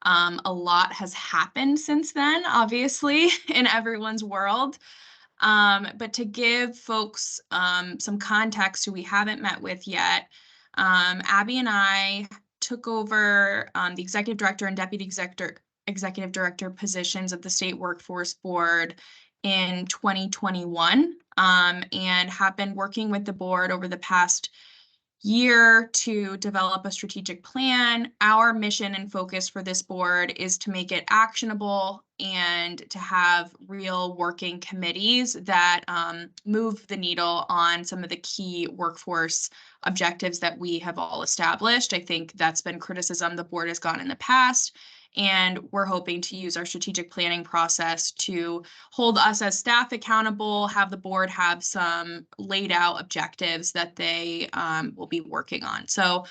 A lot has happened since then, obviously, in everyone's world. But to give folks some context who we haven't met with yet, Abby and I took over the executive director and deputy executive director positions of the State Workforce Board in 2021, and have been working with the board over the past year to develop a strategic plan. Our mission and focus for this board is to make it actionable and to have real working committees that move the needle on some of the key workforce objectives that we have all established. I think that's been criticism the board has gotten in the past, and we're hoping to use our strategic planning process to hold us as staff accountable, have the board have some laid out objectives that they will be working on. So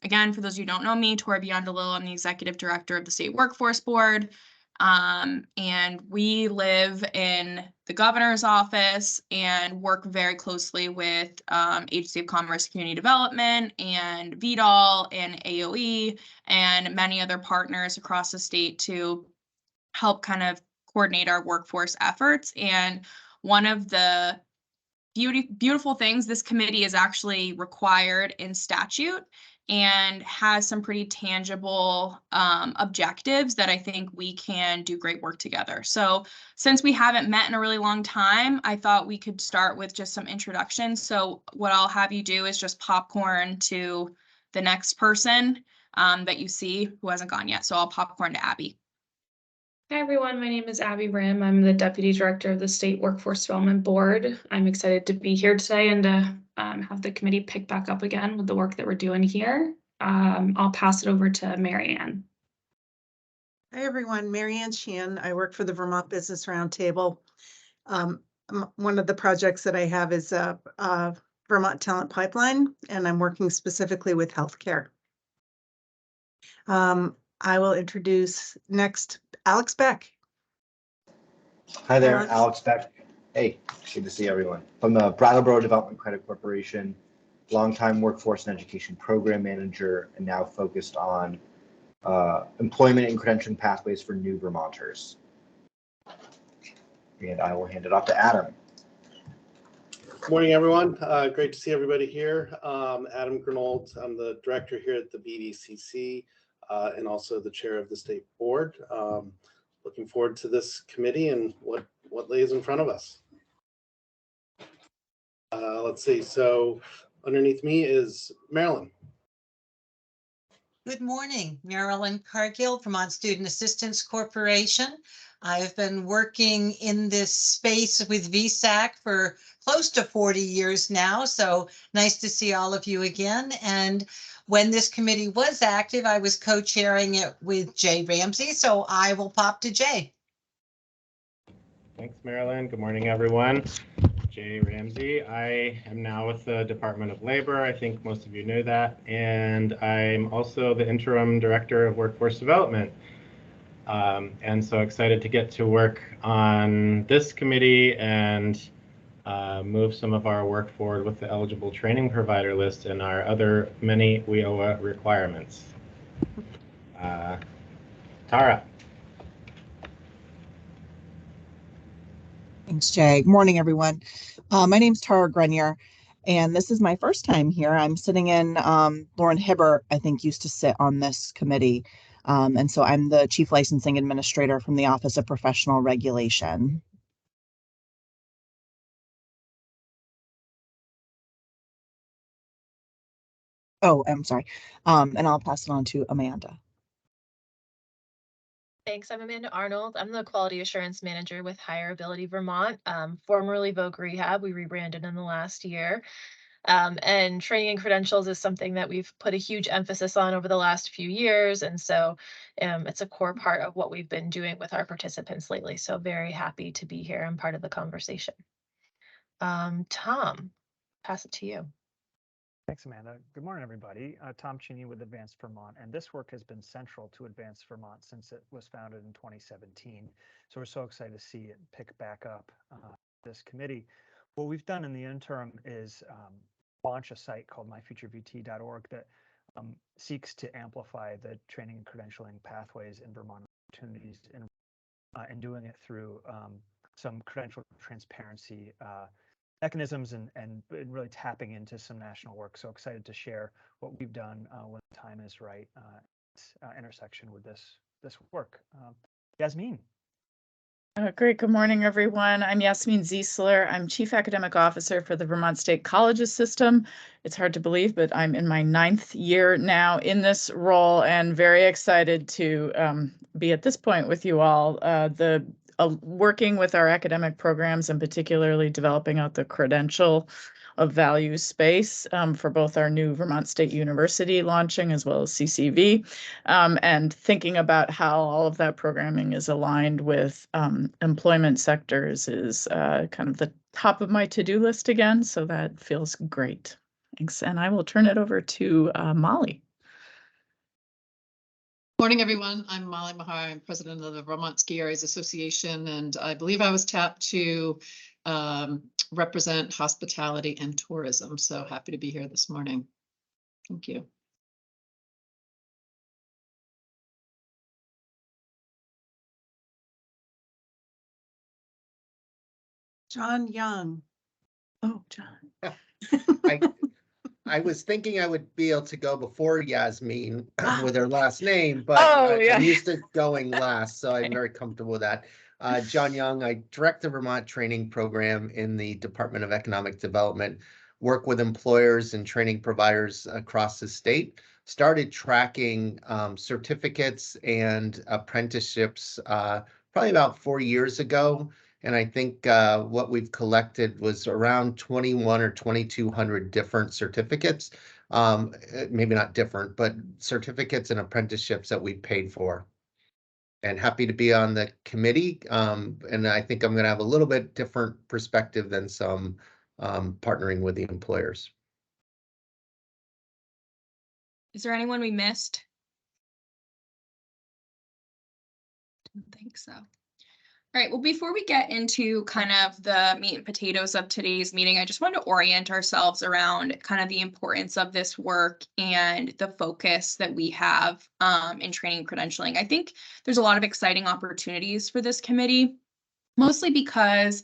again, for those of you who don't know me, Tori Biondolillo, I'm the executive director of the State Workforce Board. And we live in the governor's office and work very closely with Agency of Commerce Community Development and VDOL and AOE and many other partners across the state to help kind of coordinate our workforce efforts. And one of the beautiful things, this committee is actually required in statute and has some pretty tangible objectives that I think we can do great work together. So since we haven't met in a really long time, I thought we could start with just some introductions. So what I'll have you do is just popcorn to the next person that you see who hasn't gone yet. So I'll popcorn to Abby. Hi, everyone. My name is Abby Brim. I'm the Deputy Director of the State Workforce Development Board. I'm excited to be here today and to have the committee pick back up again with the work that we're doing here. I'll pass it over to Mary Ann. Hi, everyone. Mary Ann Sheehan. I work for the Vermont Business Roundtable. One of the projects that I have is a Vermont Talent Pipeline, and I'm working specifically with healthcare. I will introduce next Alex Beck. Hi there, Alex Beck. Hey, good to see everyone. From the Brattleboro Development Credit Corporation, longtime workforce and education program manager, and now focused on employment and credentialing pathways for new Vermonters. And I will hand it off to Adam. Good morning, everyone. Great to see everybody here. Adam Grinold, I'm the director here at the BDCC and also the chair of the state board. Looking forward to this committee and what lays in front of us. Let's see. So underneath me is Marilyn. Good morning, Marilyn Cargill, Vermont Student Assistance Corporation. I've been working in this space with VSAC for close to 40 years now, so nice to see all of you again. And when this committee was active, I was co-chairing it with Jay Ramsey, so I will pop to Jay. Thanks, Marilyn. Good morning, everyone. Jay Ramsey. I am now with the Department of Labor. I think most of you know that. And I'm also the interim director of workforce development. And so excited to get to work on this committee and move some of our work forward with the eligible training provider list and our other many WIOA requirements. Tara. Thanks, Jay. Good morning, everyone. My name's Tara Grenier, and this is my first time here. I'm sitting in, Lauren Hibbert, I think, used to sit on this committee. And so I'm the Chief Licensing Administrator from the Office of Professional Regulation. Oh, I'm sorry. And I'll pass it on to Amanda. Thanks. I'm Amanda Arnold. I'm the Quality Assurance Manager with Higher Ability Vermont, formerly Vogue Rehab. We rebranded in the last year. And training and credentials is something that we've put a huge emphasis on over the last few years. And so it's a core part of what we've been doing with our participants lately. So very happy to be here and part of the conversation. Tom, pass it to you. Thanks, Amanda. Good morning, everybody. Tom Cheney with Advanced Vermont, and this work has been central to Advanced Vermont since it was founded in 2017. So we're so excited to see it pick back up this committee. What we've done in the interim is launch a site called myfuturevt.org that seeks to amplify the training and credentialing pathways in Vermont opportunities, and doing it through some credential transparency mechanisms and really tapping into some national work. So excited to share what we've done when the time is right, intersection with this work. Yasmin. Great. Good morning, everyone. I'm Yasmin Ziesler. I'm Chief Academic Officer for the Vermont State Colleges System. It's hard to believe, but I'm in my 9th year now in this role and very excited to be at this point with you all. Working with our academic programs and particularly developing out the credential of value space for both our new Vermont State University launching as well as CCV, and thinking about how all of that programming is aligned with employment sectors is kind of the top of my to-do list again, so that feels great. Thanks, and I will turn it over to Molly. Morning, everyone. I'm Molly Mahar. I'm president of the Vermont Ski Areas Association, and I believe I was tapped to represent hospitality and tourism. So happy to be here this morning. Thank you. John Young. Oh, John. I was thinking I would be able to go before Yasmin with her last name, but yeah. I'm used to going last, so I'm very comfortable with that. John Young, I direct the Vermont training program in the Department of Economic Development, work with employers and training providers across the state, started tracking certificates and apprenticeships probably about 4 years ago. And I think what we've collected was around 21 or 2,200 different certificates, maybe not different, but certificates and apprenticeships that we paid for. And happy to be on the committee. And I think I'm going to have a little bit different perspective than some partnering with the employers. Is there anyone we missed? Don't think so. All right, well, before we get into kind of the meat and potatoes of today's meeting, I just want to orient ourselves around kind of the importance of this work and the focus that we have in training and credentialing. I think there's a lot of exciting opportunities for this committee, mostly because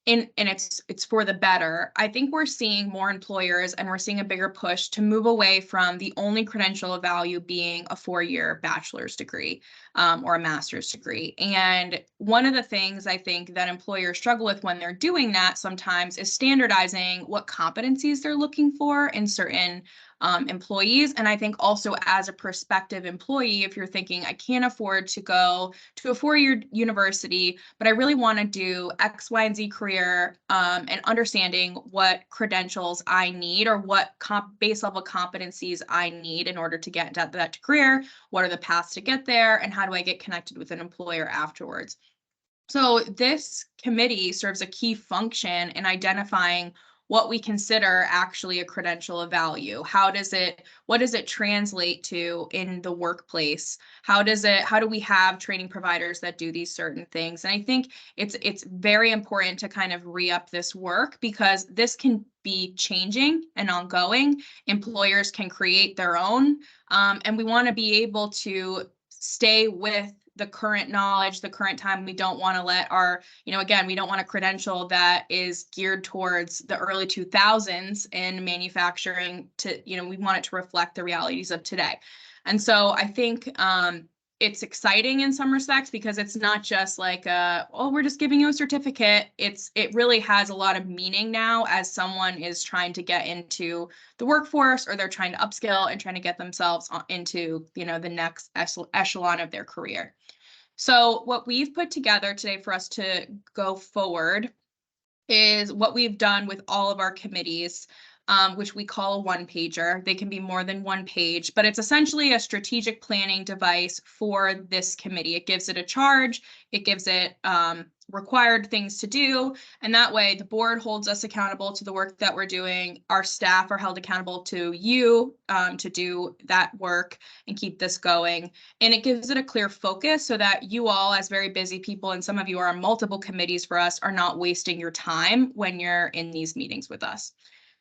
and it's for the better. I think we're seeing more employers and we're seeing a bigger push to move away from the only credential of value being a 4-year bachelor's degree or a master's degree. And one of the things I think that employers struggle with when they're doing that sometimes is standardizing what competencies they're looking for in certain employees. And I think also as a prospective employee, if you're thinking, I can't afford to go to a 4-year university, but I really want to do X, Y, and Z career, and understanding what credentials I need or what base level competencies I need in order to get into that career, what are the paths to get there, and how do I get connected with an employer afterwards. So this committee serves a key function in identifying what we consider actually a credential of value. What does it translate to in the workplace? How do we have training providers that do these certain things? And I think it's very important to kind of re-up this work because this can be changing and ongoing. Employers can create their own, and we want to be able to stay with the current knowledge, the current time. We don't want to let we don't want a credential that is geared towards the early 2000s in manufacturing we want it to reflect the realities of today. And so I think it's exciting in some respects because it's not just like, we're just giving you a certificate. It really has a lot of meaning now as someone is trying to get into the workforce or they're trying to upskill and trying to get themselves into, the next echelon of their career. So what we've put together today for us to go forward is what we've done with all of our committees, which we call a one-pager. They can be more than one page, but it's essentially a strategic planning device for this committee. It gives it a charge, it gives it required things to do, and that way the board holds us accountable to the work that we're doing. Our staff are held accountable to you to do that work and keep this going. And it gives it a clear focus so that you all, as very busy people, and some of you are on multiple committees for us, are not wasting your time when you're in these meetings with us.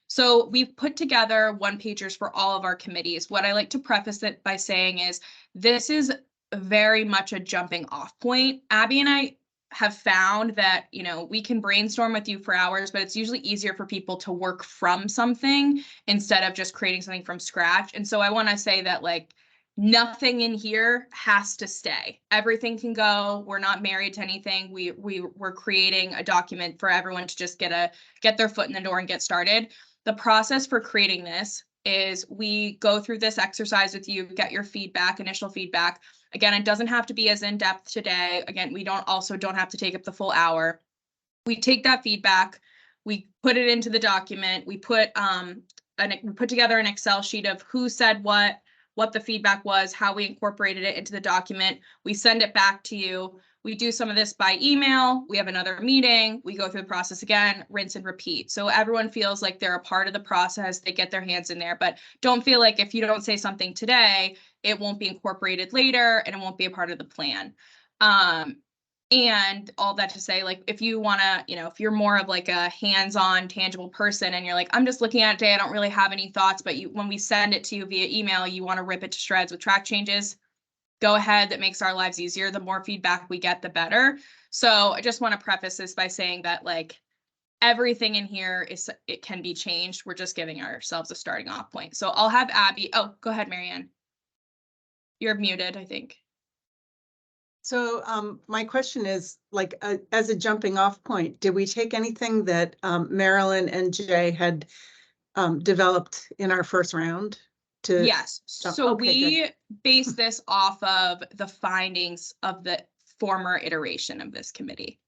So we've put together one-pagers for all of our committees. What I like to preface it by saying is this is very much a jumping off point. Abby and I have found that, you know, we can brainstorm with you for hours, but it's usually easier for people to work from something instead of just creating something from scratch. And so I want to say that, like, nothing in here has to stay. Everything can go. We're not married to anything. We're creating a document for everyone to just get their foot in the door and get started. The process for creating this is we go through this exercise with you, get your feedback, initial feedback. Again, it doesn't have to be as in-depth today. Again, we don't have to take up the full hour. We take that feedback, we put it into the document, we put together an Excel sheet of who said what the feedback was, how we incorporated it into the document. We send it back to you. We do some of this by email. We have another meeting. We go through the process again, rinse and repeat. So everyone feels like they're a part of the process. They get their hands in there, but don't feel like if you don't say something today, it won't be incorporated later and it won't be a part of the plan. And all that to say, like, if you want to, you know, if you're more of like a hands-on tangible person and you're like, I'm just looking at it today, I don't really have any thoughts, but when we send it to you via email, you want to rip it to shreds with track changes, go ahead. That makes our lives easier. The more feedback we get, the better. So I just want to preface this by saying that, like, everything in here it can be changed. We're just giving ourselves a starting off point. So I'll have Abby. Oh, go ahead, Marianne. You're muted, I think. So my question is, like, as a jumping off point, did we take anything that Marilyn and Jay had developed in our first round? Yes. So we base this off of the findings of the former iteration of this committee.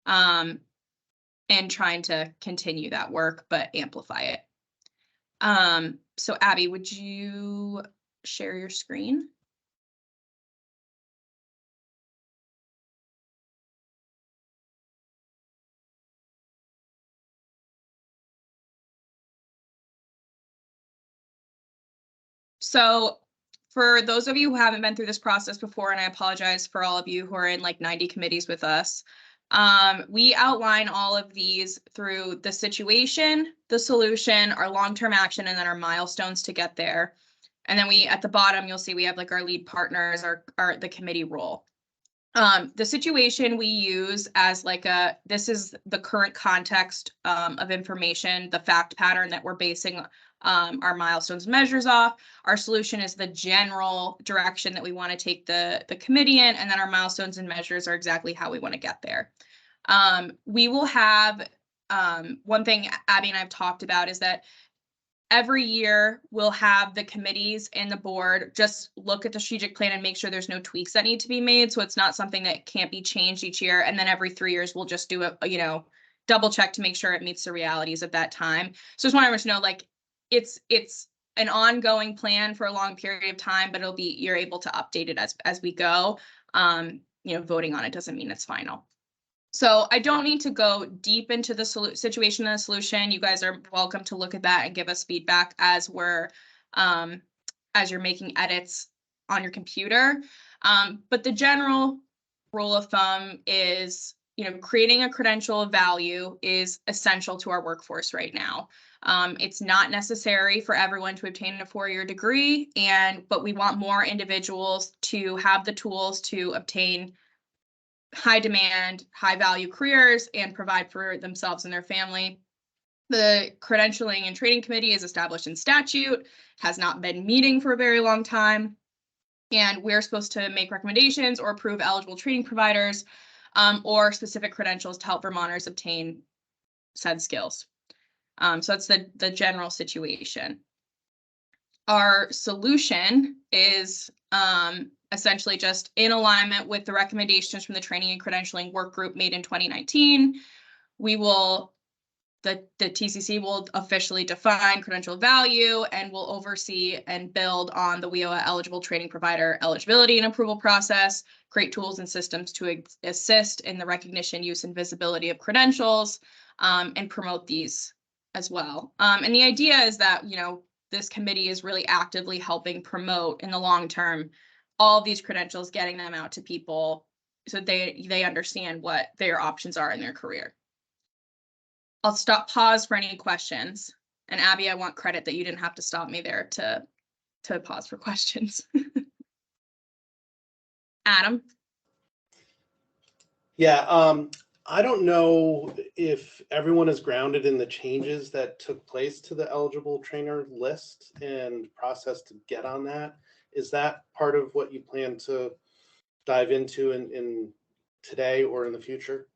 And trying to continue that work, but amplify it. So Abby, would you share your screen? So for those of you who haven't been through this process before, and I apologize for all of you who are in like 90 committees with us, we outline all of these through the situation, the solution, our long-term action, and then our milestones to get there. And then at the bottom, you'll see we have like our lead partners, the committee role. The situation we use as like this is the current context of information, the fact pattern that we're basing our milestones and measures off. Our solution is the general direction that we want to take the committee in, and then our milestones and measures are exactly how we want to get there. We will have one thing Abby and I have talked about is that every year we'll have the committees and the board just look at the strategic plan and make sure there's no tweaks that need to be made. So it's not something that can't be changed each year. And then every 3 years, we'll just do a double check to make sure it meets the realities at that time. So just want everyone to know, like, it's an ongoing plan for a long period of time, but you're able to update it as we go. Voting on it doesn't mean it's final. So I don't need to go deep into the situation and the solution. You guys are welcome to look at that and give us feedback as you're making edits on your computer. But the general rule of thumb is, creating a credential of value is essential to our workforce right now. It's not necessary for everyone to obtain a 4-year degree, but we want more individuals to have the tools to obtain high demand, high value careers and provide for themselves and their family. The Credentialing and Training Committee is established in statute, has not been meeting for a very long time. And we're supposed to make recommendations or approve eligible training providers or specific credentials to help Vermonters obtain said skills. So that's the general situation. Our solution is essentially just in alignment with the recommendations from the Training and Credentialing Work Group made in 2019. The TCC will officially define credential value and will oversee and build on the WIOA eligible training provider eligibility and approval process, create tools and systems to assist in the recognition, use, and visibility of credentials, and promote these as well. And the idea is that, this committee is really actively helping promote in the long term all of these credentials, getting them out to people so they understand what their options are in their career. I'll pause for any questions. And Abby, I want credit that you didn't have to stop me there to pause for questions. Adam? Yeah, I don't know if everyone is grounded in the changes that took place to the eligible trainer list and process to get on that. Is that part of what you plan to dive into in today or in the future?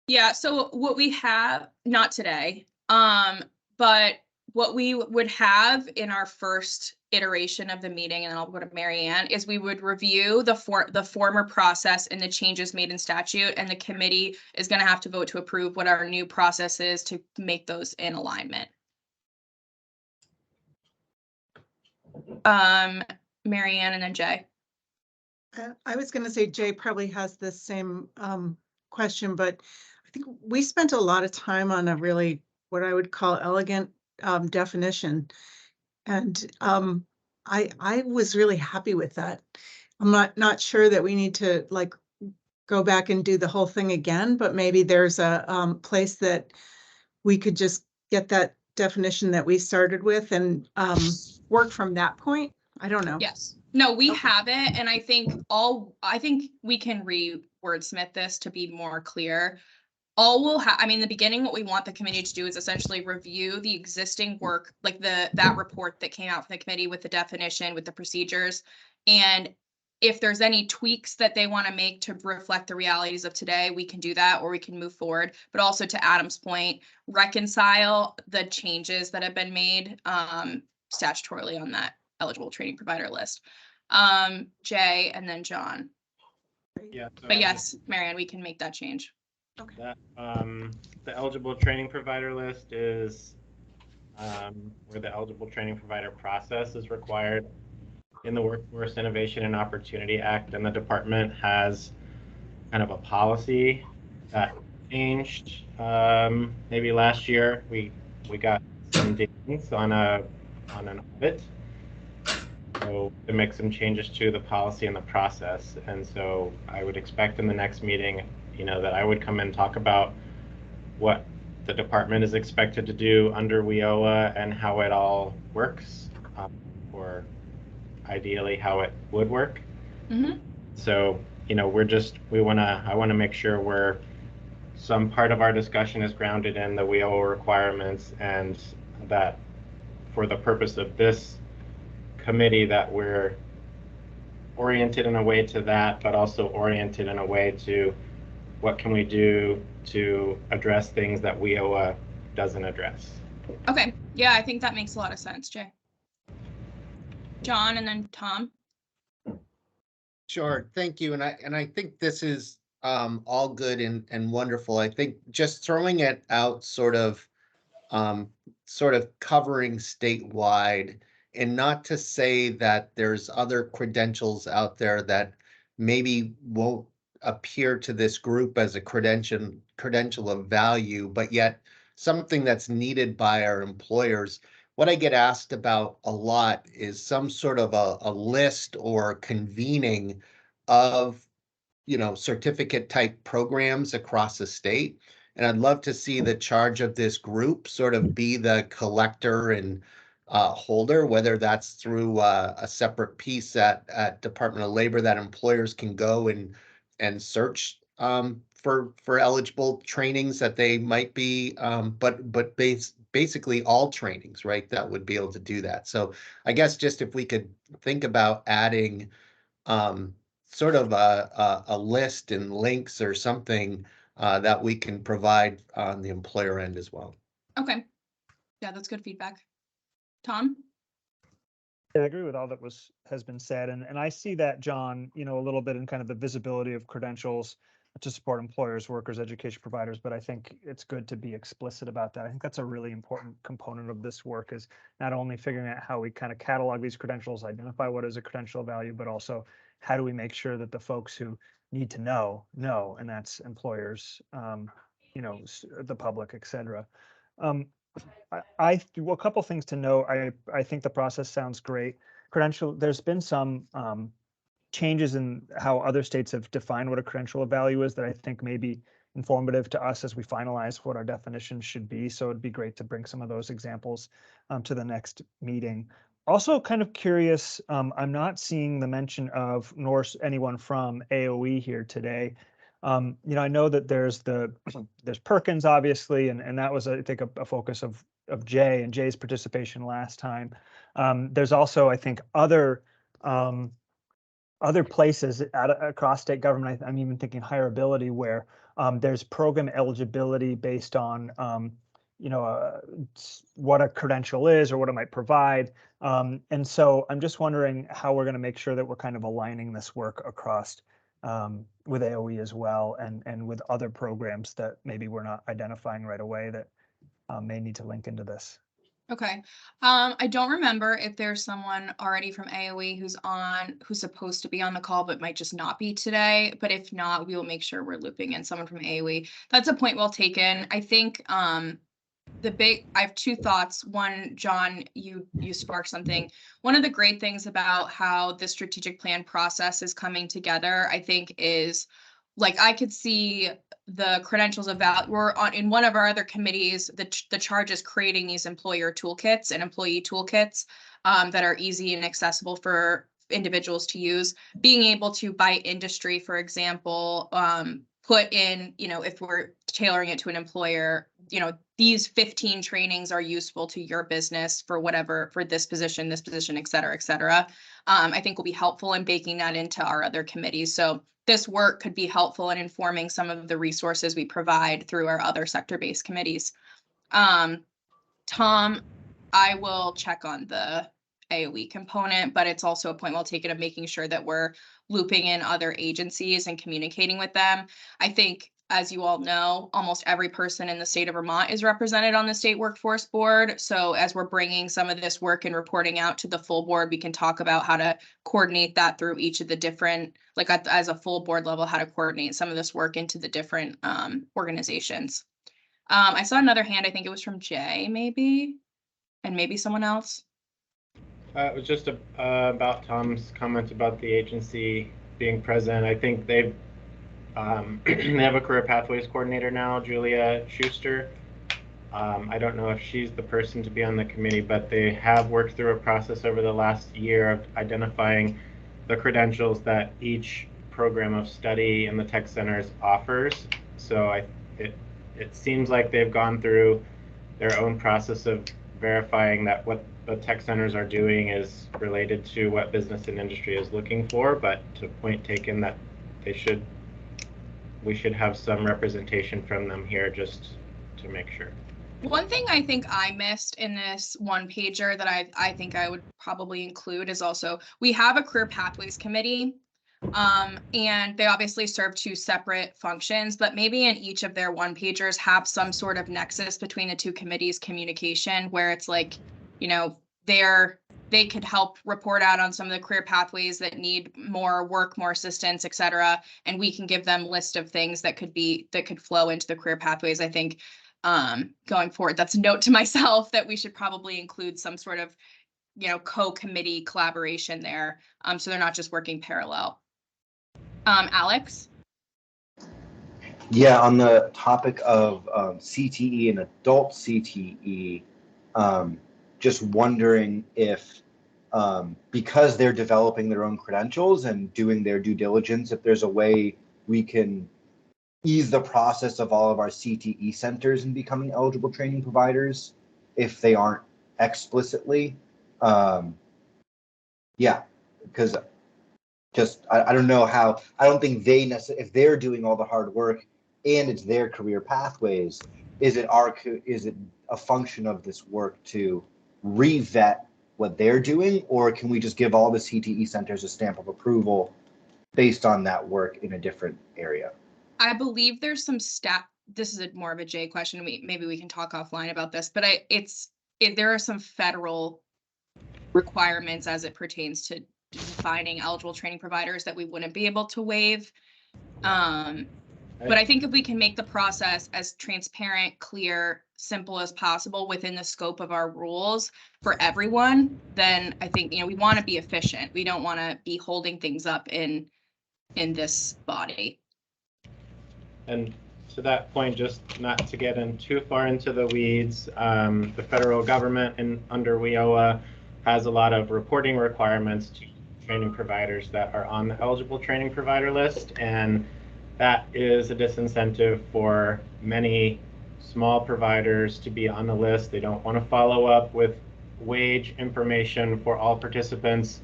Yeah, so what we have, not today, but what we would have in our first iteration of the meeting, and then I'll go to Mary Ann, is we would review the former process and the changes made in statute, and the committee is going to have to vote to approve what our new process is to make those in alignment. Mary Ann and then Jay. I was going to say Jay probably has the same question, but I think we spent a lot of time on a really what I would call elegant definition. And I was really happy with that. I'm not sure that we need to like go back and do the whole thing again, but maybe there's a place that we could just get that definition that we started with and work from that point. I don't know. Yes. No, we have it, and I think we can re-wordsmith this to be more clear. All we'll have, I mean, in the beginning, what we want the committee to do is essentially review the existing work, like that report that came out from the committee with the definition, with the procedures. And if there's any tweaks that they want to make to reflect the realities of today, we can do that, or we can move forward. But also, to Adam's point, reconcile the changes that have been made statutorily on that eligible training provider list. Jay and then John. Yeah. So But yes, Marianne, we can make that change. Okay. that the eligible training provider list is where the eligible training provider process is required in the Workforce Innovation and Opportunity Act, and the department has kind of a policy that changed maybe last year. We got some dings on an audit, so to make some changes to the policy and the process. And so I would expect in the next meeting, that I would come and talk about what the department is expected to do under WIOA and how it all works, or ideally how it would work. Mm-hmm. So, I want to make sure some part of our discussion is grounded in the WIOA requirements, and that for the purpose of this committee that we're oriented in a way to that, but also oriented in a way to what can we do to address things that WIOA doesn't address. Okay. Yeah, I think that makes a lot of sense, Jay. John and then Tom. Sure, thank you. And I think this is all good and wonderful. I think just throwing it out sort of covering statewide, and not to say that there's other credentials out there that maybe won't appear to this group as a credential of value, but yet something that's needed by our employers. What I get asked about a lot is some sort of a list or convening of certificate type programs across the state. And I'd love to see the charge of this group sort of be the collector and holder, whether that's through a separate piece at Department of Labor that employers can go and search for eligible trainings that they might be, but basically all trainings, right, that would be able to do that. So I guess just if we could think about adding sort of a list and links or something that we can provide on the employer end as well. Okay. Yeah, that's good feedback. Tom? Yeah, I agree with all that has been said. And I see that, John, a little bit in kind of the visibility of credentials to support employers, workers, education providers, but I think it's good to be explicit about that. I think that's a really important component of this work, is not only figuring out how we kind of catalog these credentials, identify what is a credential value, but also how do we make sure that the folks who need to know, and that's employers, the public, et cetera. A couple things to know. I think the process sounds great. There's been some changes in how other states have defined what a credential of value is that I think maybe informative to us as we finalize what our definitions should be. So it'd be great to bring some of those examples to the next meeting. Also kind of curious, I'm not seeing the mention of nor anyone from AOE here today. I know that there's Perkins, obviously, and that was, I think, a focus of Jay and Jay's participation last time. There's also, I think, other places across state government. I'm even thinking higher ability, where there's program eligibility based on what a credential is or what it might provide. And so I'm just wondering how we're going to make sure that we're kind of aligning this work across with AOE as well, and with other programs that maybe we're not identifying right away that may need to link into this. Okay. I don't remember if there's someone already from AOE who's supposed to be on the call, but might just not be today. But if not, we will make sure we're looping in someone from AOE. That's a point well taken. I think I have two thoughts. One, John, you sparked something. One of the great things about how the strategic plan process is coming together, I think, is like I could see the credentials of we're on in one of our other committees, the charge is creating these employer toolkits and employee toolkits that are easy and accessible for individuals to use. Being able to, by industry, for example, put in, if we're tailoring it to an employer, these 15 trainings are useful to your business for whatever, for this position, et cetera, et cetera. I think will be helpful in baking that into our other committees. So this work could be helpful in informing some of the resources we provide through our other sector-based committees. Tom, I will check on the AOE component, but it's also a point well taken of making sure that we're looping in other agencies and communicating with them. I think, as you all know, almost every person in the state of Vermont is represented on the state workforce board. So as we're bringing some of this work and reporting out to the full board, we can talk about how to coordinate that through each of the different, like as a full board level, how to coordinate some of this work into the different organizations. I saw another hand, I think it was from Jay, maybe, and maybe someone else. It was just about Tom's comment about the agency being present. I think they have a career pathways coordinator now, Julia Schuster. I don't know if she's the person to be on the committee, but they have worked through a process over the last year of identifying the credentials that each program of study in the tech centers offers. So it seems like they've gone through their own process of verifying that what the tech centers are doing is related to what business and industry is looking for, but to point taken that we should have some representation from them here just to make sure. One thing I think I missed in this one pager that I think I would probably include is also, we have a career pathways committee. And they obviously serve two separate functions, but maybe in each of their one pagers have some sort of nexus between the two committees' communication, where it's like, they could help report out on some of the career pathways that need more work, more assistance, et cetera. And we can give them a list of things that could flow into the career pathways. I think going forward, that's a note to myself that we should probably include some sort of, co-committee collaboration there. So they're not just working parallel. Alex? Yeah, on the topic of CTE and adult CTE, just wondering if, because they're developing their own credentials and doing their due diligence, if there's a way we can ease the process of all of our CTE centers in becoming eligible training providers, if they aren't explicitly. Yeah, because I don't know how, I don't think they necessarily, if they're doing all the hard work and it's their career pathways, is it a function of this work to re-vet what they're doing, or can we just give all the CTE centers a stamp of approval based on that work in a different area? I believe there's some this is more of a Jay question. Maybe we can talk offline about this, but there are some federal requirements as it pertains to defining eligible training providers that we wouldn't be able to waive. But I think if we can make the process as transparent, clear, simple as possible within the scope of our rules for everyone, then I think, we want to be efficient. We don't want to be holding things up in this body. And to that point, just not to get in too far into the weeds, the federal government and under WIOA has a lot of reporting requirements to training providers that are on the eligible training provider list, and that is a disincentive for many small providers to be on the list. They don't want to follow up with wage information for all participants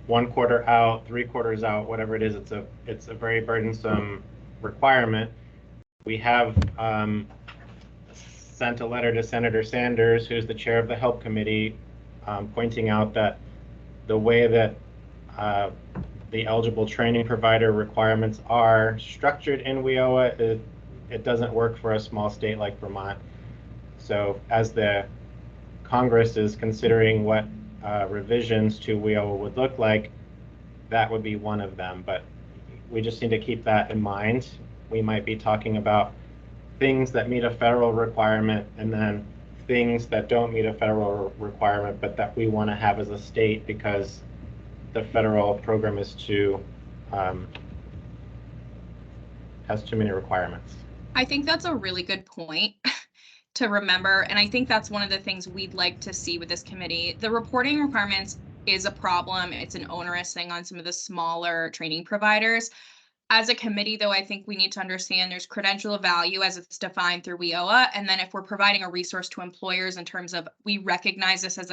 1 quarter out, 3 quarters out, whatever it is. It's a very burdensome requirement. We have sent a letter to Senator Sanders, who's the chair of the Help Committee, pointing out that the way that the eligible training provider requirements are structured in WIOA, it doesn't work for a small state like Vermont. So as the Congress is considering what revisions to WIOA would look like, that would be one of them. But we just need to keep that in mind. We might be talking about things that meet a federal requirement and then things that don't meet a federal requirement, but that we want to have as a state because the federal program is has too many requirements. I think that's a really good point to remember. And I think that's one of the things we'd like to see with this committee. The reporting requirements is a problem. It's an onerous thing on some of the smaller training providers. As a committee, though, I think we need to understand there's credential value as it's defined through WIOA. And then if we're providing a resource to employers in terms of we recognize this as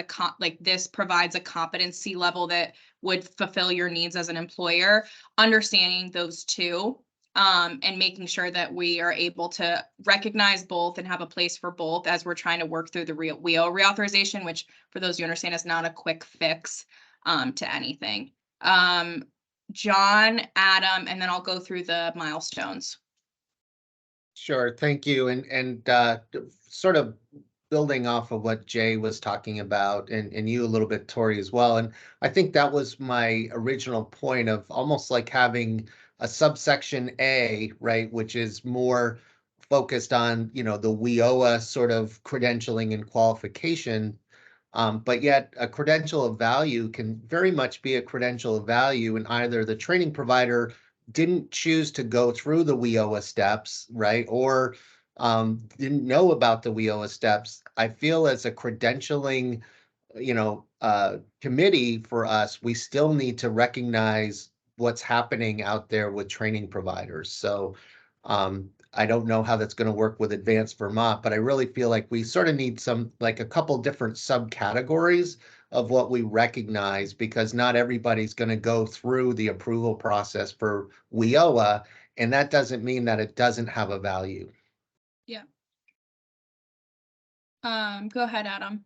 this provides a competency level that would fulfill your needs as an employer, understanding those two. And making sure that we are able to recognize both and have a place for both as we're trying to work through the WIOA reauthorization, which for those you understand is not a quick fix to anything. John, Adam, and then I'll go through the milestones. Sure, thank you. And sort of building off of what Jay was talking about and you a little bit, Tori, as well. And I think that was my original point of almost like having a subsection A, right, which is more focused on, the WIOA sort of credentialing and qualification. But yet a credential of value can very much be a credential of value, and either the training provider didn't choose to go through the WIOA steps, right, or didn't know about the WIOA steps. I feel as a credentialing, committee for us, we still need to recognize what's happening out there with training providers. So I don't know how that's going to work with Advanced Vermont, but I really feel like we sort of need a couple different subcategories of what we recognize, because not everybody's going to go through the approval process for WIOA, and that doesn't mean that it doesn't have a value. Yeah. Go ahead, Adam.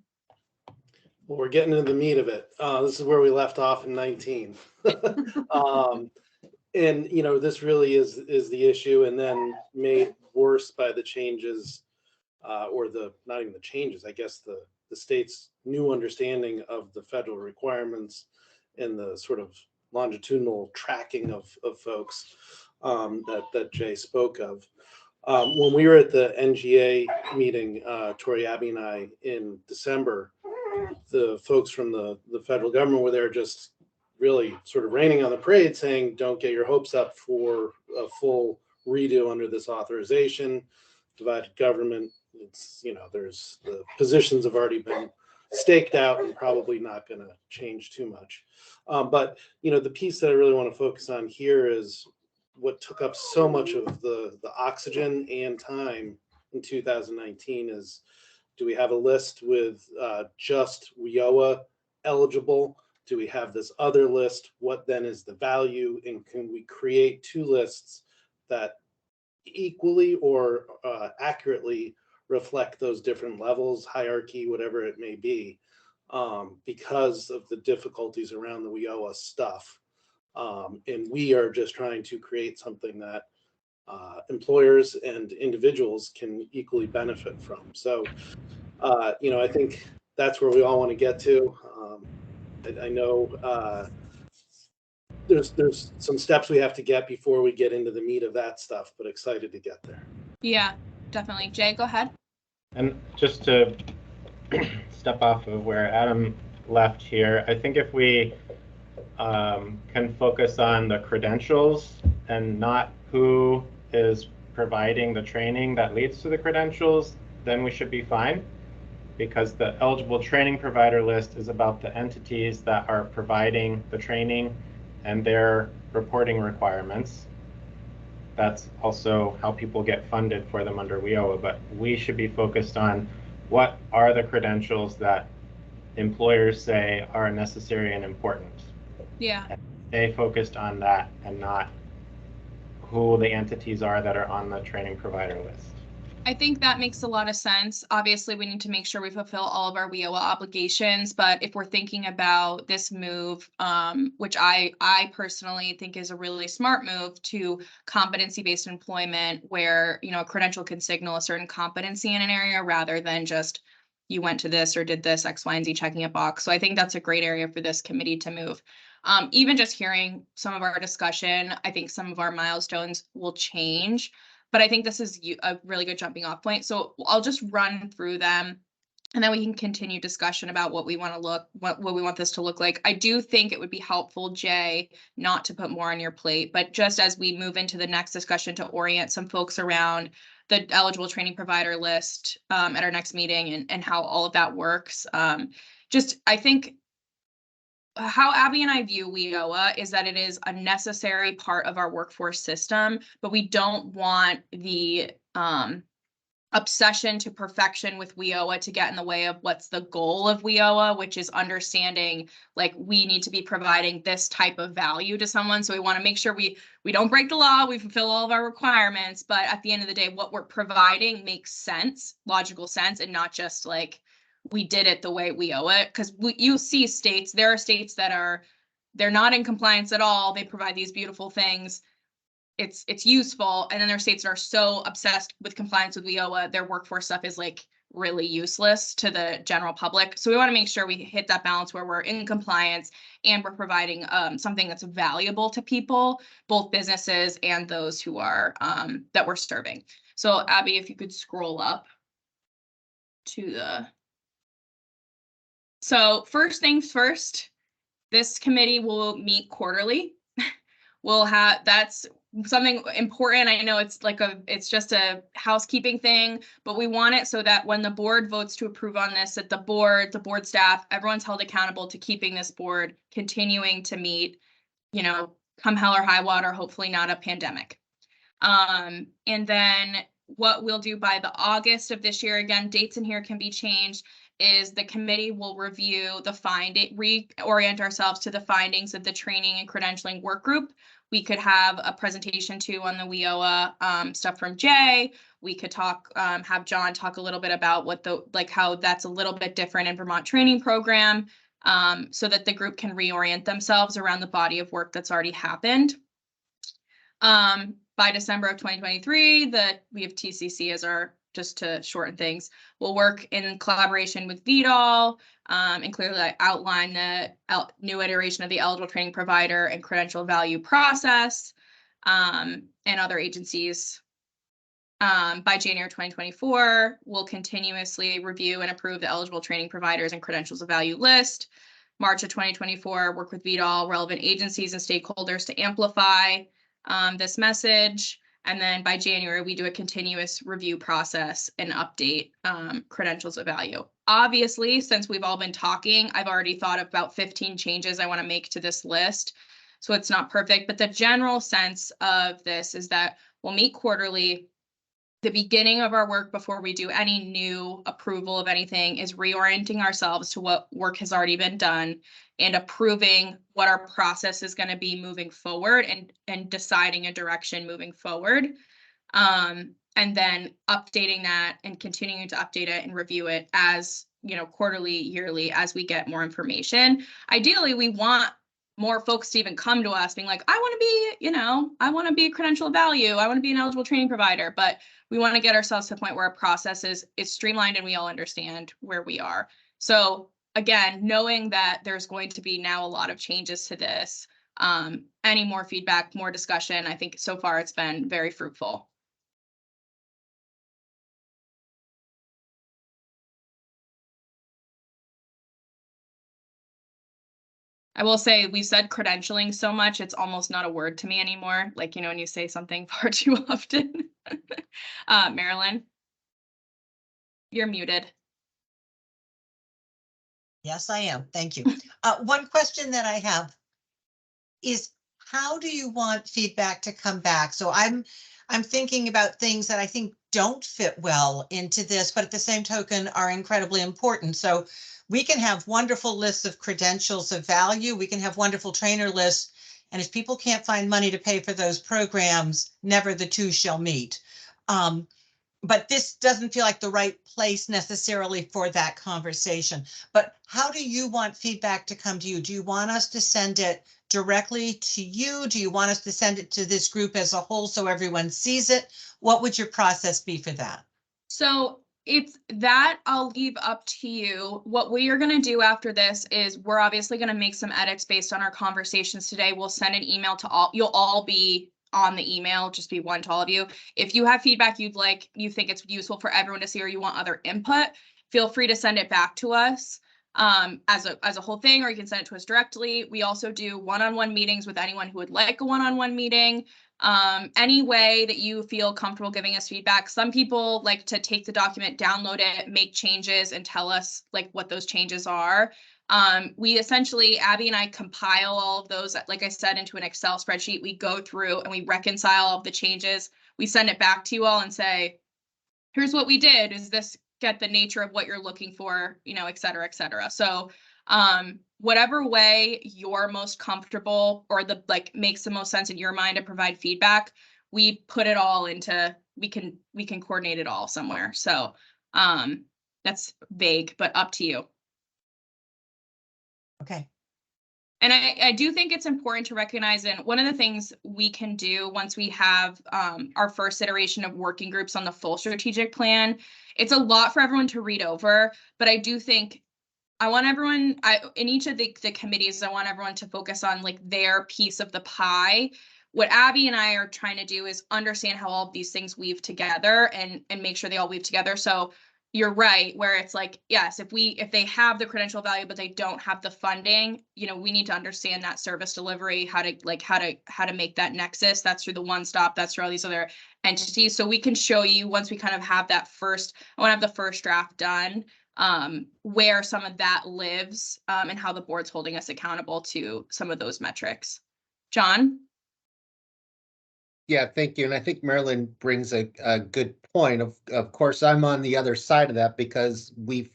Well, we're getting into the meat of it. This is where we left off in 19. And, this really is the issue, and then made worse by the changes, or not even the changes, I guess the state's new understanding of the federal requirements and the sort of longitudinal tracking of folks that Jay spoke of. When we were at the NGA meeting, Tori, Abby, and I, in December, the folks from the federal government were there just really sort of raining on the parade, saying, don't get your hopes up for a full redo under this authorization. Divided government, it's, there's the positions have already been staked out and probably not going to change too much. But, the piece that I really want to focus on here is what took up so much of the oxygen and time in 2019 is, do we have a list with just WIOA eligible? Do we have this other list? What then is the value? And can we create two lists that equally or accurately reflect those different levels, hierarchy, whatever it may be, because of the difficulties around the WIOA stuff? And we are just trying to create something that employers and individuals can equally benefit from. So, I think that's where we all want to get to. I know there's some steps we have to get before we get into the meat of that stuff, but excited to get there. Yeah, definitely. Jay, go ahead. And just to step off of where Adam left here, I think if we can focus on the credentials and not who is providing the training that leads to the credentials, then we should be fine, because the eligible training provider list is about the entities that are providing the training and their reporting requirements. That's also how people get funded for them under WIOA, but we should be focused on what are the credentials that employers say are necessary and important. Yeah. And stay focused on that and not who the entities are that are on the training provider list. I think that makes a lot of sense. Obviously, we need to make sure we fulfill all of our WIOA obligations, but if we're thinking about this move, which I personally think is a really smart move to competency-based employment, where, you know, a credential can signal a certain competency in an area rather than just you went to this or did this X, Y, and Z, checking a box. So I think that's a great area for this committee to move. Even just hearing some of our discussion, I think some of our milestones will change. But I think this is a really good jumping off point. So I'll just run through them and then we can continue discussion about what we want to what we want this to look like. I do think it would be helpful, Jay, not to put more on your plate, but just as we move into the next discussion, to orient some folks around the eligible training provider list at our next meeting and how all of that works. I think how Abby and I view WIOA is that it is a necessary part of our workforce system, but we don't want the obsession to perfection with WIOA to get in the way of what's the goal of WIOA, which is understanding, like, we need to be providing this type of value to someone. So we want to make sure we don't break the law, we fulfill all of our requirements, but at the end of the day, what we're providing makes sense, logical sense, and not just like, we did it the way we owe it. Because you see states, there are states that they're not in compliance at all. They provide these beautiful things. It's useful. And then there are states that are so obsessed with compliance with WIOA, their workforce stuff is like really useless to the general public. So we want to make sure we hit that balance where we're in compliance and we're providing something that's valuable to people, both businesses and those who are that we're serving. So Abby, if you could scroll up to the. So first things first, this committee will meet quarterly. That's something important. I know it's just a housekeeping thing, but we want it so that when the board votes to approve on this, that the board staff, everyone's held accountable to keeping this board continuing to meet, you know, come hell or high water, hopefully not a pandemic. And then what we'll do by the August of this year, again, dates in here can be changed, is the committee will review the reorient ourselves to the findings of the training and credentialing work group. We could have a presentation too on the WIOA stuff from Jay. We could talk, have John talk a little bit about how that's a little bit different in Vermont training program, so that the group can reorient themselves around the body of work that's already happened. By December of 2023, we have TCC as our, just to shorten things, we'll work in collaboration with VDOL and clearly outline the new iteration of the eligible training provider and credential value process and other agencies. By January 2024, we'll continuously review and approve the eligible training providers and credentials of value list. March of 2024, work with VDOL, relevant agencies and stakeholders to amplify this message. And then by January, we do a continuous review process and update credentials of value. Obviously, since we've all been talking, I've already thought of about 15 changes I want to make to this list. So it's not perfect, but the general sense of this is that we'll meet quarterly. The beginning of our work before we do any new approval of anything is reorienting ourselves to what work has already been done and approving what our process is going to be moving forward and deciding a direction moving forward. And then updating that and continuing to update it and review it as, you know, quarterly, yearly, as we get more information. Ideally, we want more folks to even come to us being like, I want to be, you know, I want to be a credential value. I want to be an eligible training provider, but we want to get ourselves to the point where our process is streamlined and we all understand where we are. So again, knowing that there's going to be now a lot of changes to this, any more feedback, more discussion, I think so far it's been very fruitful. I will say we said credentialing so much, it's almost not a word to me anymore. Like, you know, when you say something far too often. Marilyn, you're muted. Yes, I am. Thank you. One question that I have is, how do you want feedback to come back? So I'm thinking about things that I think don't fit well into this, but at the same token are incredibly important. So we can have wonderful lists of credentials of value. We can have wonderful trainer lists. And if people can't find money to pay for those programs, never the two shall meet. But this doesn't feel like the right place necessarily for that conversation. But how do you want feedback to come to you? Do you want us to send it directly to you? Do you want us to send it to this group as a whole so everyone sees it? What would your process be for that? So it's that I'll leave up to you. What we are going to do after this is we're obviously going to make some edits based on our conversations today. We'll send an email to all, you'll all be on the email, just be one to all of you. If you have feedback you think it's useful for everyone to see, or you want other input, feel free to send it back to us as a whole thing, or you can send it to us directly. We also do one-on-one meetings with anyone who would like a one-on-one meeting. Any way that you feel comfortable giving us feedback. Some people like to take the document, download it, make changes, and tell us like what those changes are. We essentially, Abby and I compile all of those, like I said, into an Excel spreadsheet. We go through and we reconcile all of the changes. We send it back to you all and say, here's what we did. Is this get the nature of what you're looking for, you know, et cetera, et cetera. So whatever way you're most comfortable or the like makes the most sense in your mind to provide feedback, we put it all into, we can coordinate it all somewhere. So that's vague, but up to you. Okay. And I do think it's important to recognize, and one of the things we can do once we have our first iteration of working groups on the full strategic plan, it's a lot for everyone to read over, but I do think I want everyone, in each of the committees, I want everyone to focus on like their piece of the pie. What Abby and I are trying to do is understand how all of these things weave together and make sure they all weave together. So you're right, where it's like, yes, if they have the credential value, but they don't have the funding, you know, we need to understand that service delivery, how to make that nexus. That's through the one stop, that's through all these other entities. So we can show you once we kind of have that first, I want to have the first draft done, where some of that lives, and how the board's holding us accountable to some of those metrics. John? Yeah, thank you. And I think Marilyn brings a good point. Of course, I'm on the other side of that because we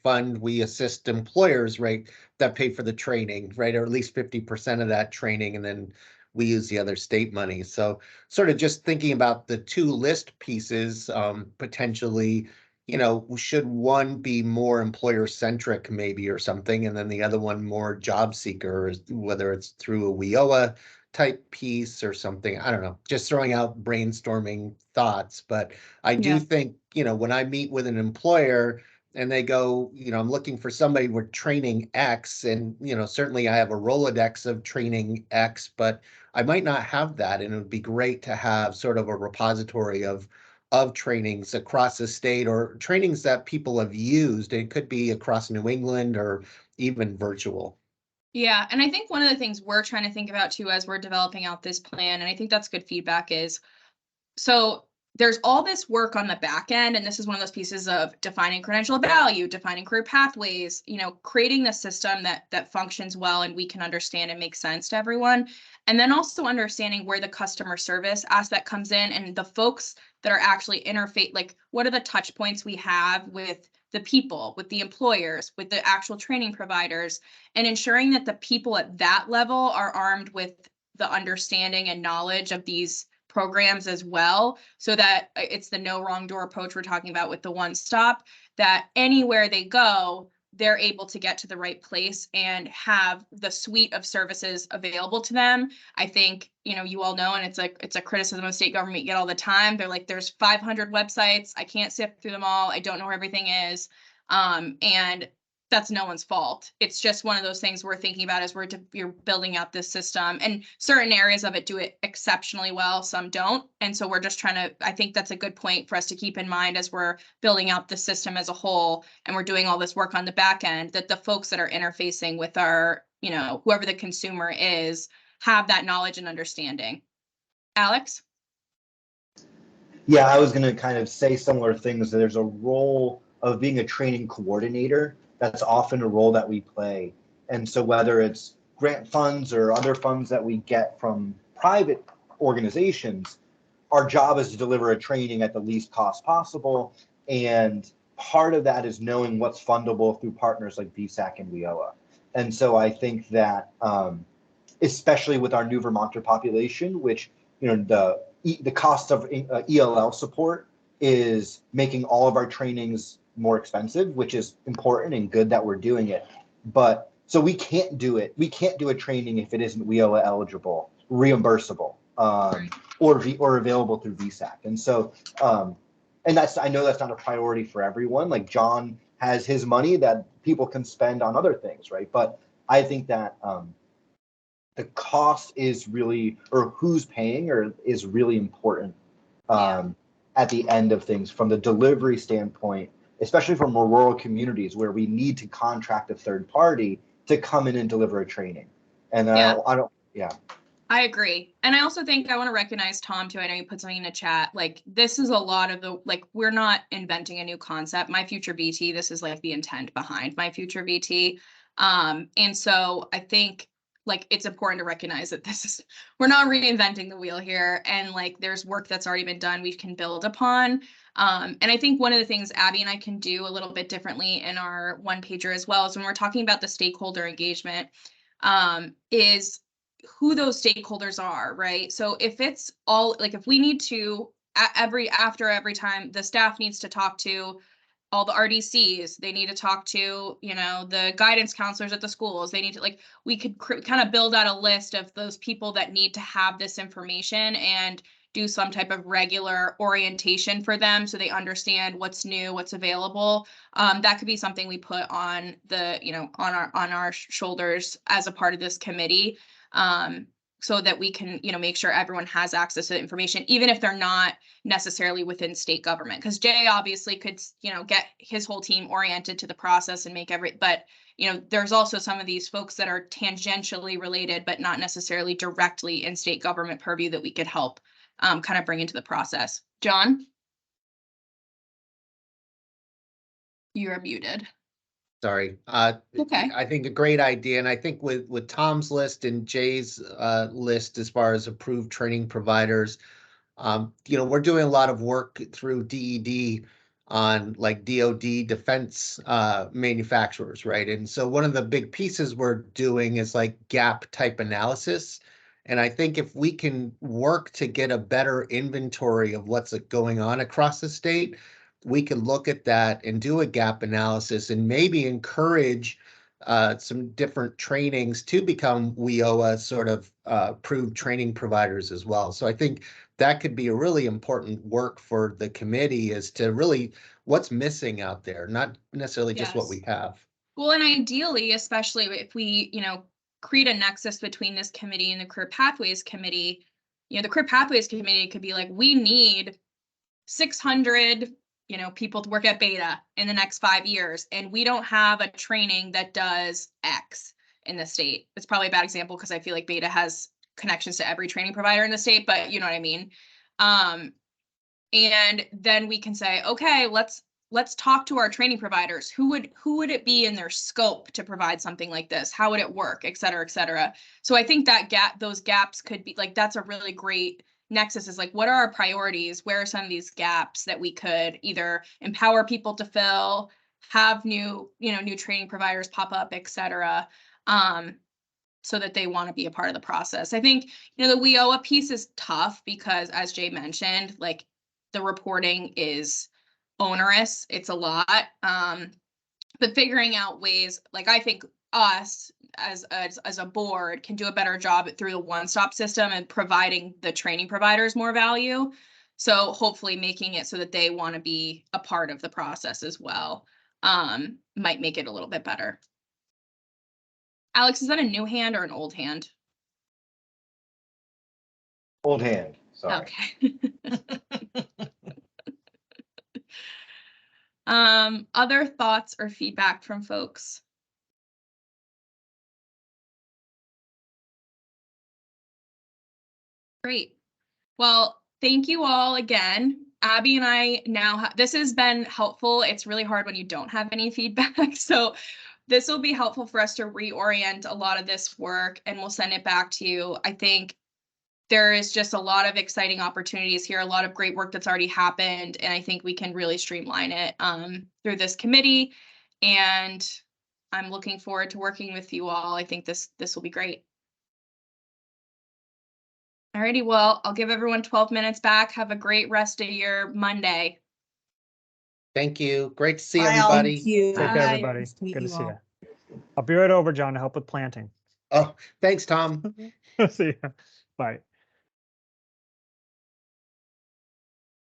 assist employers, right, that pay for the training, right, or at least 50% of that training, and then we use the other state money. So sort of just thinking about the two list pieces, potentially, you know, should one be more employer centric maybe or something, and then the other one more job seeker, whether it's through a WIOA type piece or something. I don't know, just throwing out brainstorming thoughts. But I do think, you know, when I meet with an employer and they go, you know, I'm looking for somebody with training X, and, you know, certainly I have a Rolodex of training X, but I might not have that. And it would be great to have sort of a repository of trainings across the state, or trainings that people have used. It could be across New England or even virtual. Yeah, and I think one of the things we're trying to think about too as we're developing out this plan, and I think that's good feedback, is so there's all this work on the back end, and this is one of those pieces of defining credential value, defining career pathways, you know, creating the system that functions well and we can understand and make sense to everyone. And then also understanding where the customer service aspect comes in and the folks that are actually interface, like what are the touch points we have with the people, with the employers, with the actual training providers, and ensuring that the people at that level are armed with the understanding and knowledge of these programs as well, so that it's the no wrong door approach we're talking about with the one stop, that anywhere they go, they're able to get to the right place and have the suite of services available to them. I think, you know, you all know, and it's a criticism of state government you get all the time. They're like, there's 500 websites. I can't sift through them all. I don't know where everything is. And that's no one's fault. It's just one of those things we're thinking about as you're building out this system, and certain areas of it do it exceptionally well, some don't. And so we're just trying to, I think that's a good point for us to keep in mind as we're building out the system as a whole, and we're doing all this work on the back end, that the folks that are interfacing with our you know, whoever the consumer is, have that knowledge and understanding. Alex? Yeah, I was going to kind of say similar things. There's a role of being a training coordinator. That's often a role that we play. And so whether it's grant funds or other funds that we get from private organizations, our job is to deliver a training at the least cost possible. And part of that is knowing what's fundable through partners like VSAC and WIOA. And so I think that, especially with our new Vermonter population, which, you know, the cost of ELL support is making all of our trainings more expensive, which is important and good that we're doing it. But so we can't do it. We can't do a training if it isn't WIOA eligible, reimbursable, or available through VSAC. And so, and I know that's not a priority for everyone. Like John has his money that people can spend on other things, right? But I think that the cost is really, or who's paying, or is really important at the end of things from the delivery standpoint, especially from more rural communities where we need to contract a third party to come in and deliver a training. And I agree. And I also think I want to recognize Tom too. I know you put something in the chat. Like this is a lot of the, like, we're not inventing a new concept. My Future VT, this is like the intent behind My Future VT. And so I think like it's important to recognize that we're not reinventing the wheel here, and like there's work that's already been done we can build upon. And I think one of the things Abby and I can do a little bit differently in our one pager as well is when we're talking about the stakeholder engagement, is who those stakeholders are, right? So if it's all like, if we need to after every time the staff needs to talk to all the RDCs, they need to talk to, you know, the guidance counselors at the schools, they need to, like, we could kind of build out a list of those people that need to have this information and do some type of regular orientation for them so they understand what's new, what's available. That could be something we put on the, you know, on our shoulders as a part of this committee, so that we can, you know, make sure everyone has access to the information, even if they're not necessarily within state government. Because Jay obviously could, you know, get his whole team oriented to the process and make but, you know, there's also some of these folks that are tangentially related, but not necessarily directly in state government purview that we could help kind of bring into the process. John? You're muted. Sorry. Okay. I think a great idea. And I think with Tom's list and Jay's list, as far as approved training providers, you know, we're doing a lot of work through DED on like DoD defense manufacturers, right? And so one of the big pieces we're doing is like gap type analysis. And I think if we can work to get a better inventory of what's going on across the state, we can look at that and do a gap analysis and maybe encourage some different trainings to become WIOA sort of approved training providers as well. So I think that could be a really important work for the committee, is to really what's missing out there, not necessarily just what we have. Well, and ideally, especially if we, you know, create a nexus between this committee and the Career Pathways Committee, you know, the Career Pathways Committee could be like, we need 600, you know, people to work at Beta in the next 5 years, and we don't have a training that does X in the state. It's probably a bad example because I feel like Beta has connections to every training provider in the state, but you know what I mean. And then we can say, okay, let's talk to our training providers. Who would it be in their scope to provide something like this? How would it work, et cetera, et cetera. So I think that those gaps could be like, that's a really great nexus, is like, what are our priorities? Where are some of these gaps that we could either empower people to fill, have new training providers pop up, et cetera, so that they want to be a part of the process. I think, you know, the WIOA piece is tough because, as Jay mentioned, like the reporting is onerous. It's a lot. But figuring out ways, like I think us as a board can do a better job through the one-stop system and providing the training providers more value. So hopefully making it so that they want to be a part of the process as well, might make it a little bit better. Alex, is that a new hand or an old hand? Old hand, sorry. Okay. Other thoughts or feedback from folks? Great. Well, thank you all again. Abby and I now, this has been helpful. It's really hard when you don't have any feedback. So this will be helpful for us to reorient a lot of this work, and we'll send it back to you. I think there is just a lot of exciting opportunities here, a lot of great work that's already happened, and I think we can really streamline it through this committee. And I'm looking forward to working with you all. I think this will be great. Alrighty, well, I'll give everyone 12 minutes back. Have a great rest of your Monday. Thank you. Great to see Bye, all. everybody. Thank you. Take care, everybody. Nice to meet Good to you see all. you. I'll be right over, John, to help with planting. Oh, thanks, Tom. See ya. Bye.